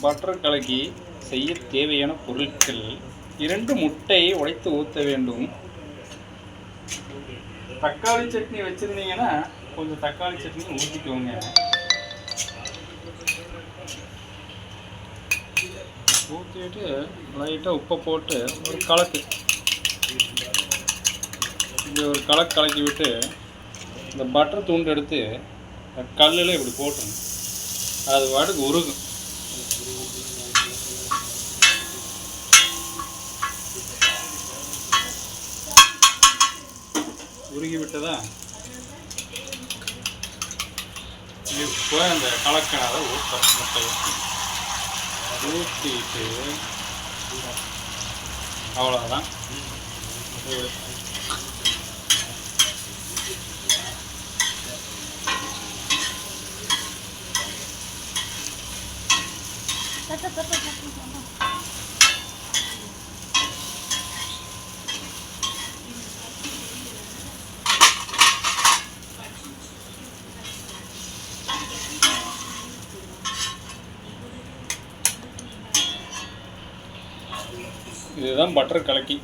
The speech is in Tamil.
பட்டர் கலக்கி செய்ய தேவையான பொருட்கள்: 2 முட்டையை உடைத்து ஊற்ற வேண்டும். தக்காளி சட்னி வச்சுருந்தீங்கன்னா கொஞ்சம் தக்காளி சட்னி ஊற்றிக்கோங்க. ஊற்றிட்டு லைட்டாக உப்பை போட்டு ஒரு கலக்கு. இப்படி ஒரு கலக்கி விட்டு இந்த பட்டர் துண்டு எடுத்து கல்லில் இப்படி போட்டுருங்க. அது வாட்டுக்கு உருகும். உருகி விட்டதா? இப்போ அந்த கலக்கினதை முட்டையை ஊற்றிட்டு அவ்வளோதான். இதுதான் பட்டர் கலக்கி.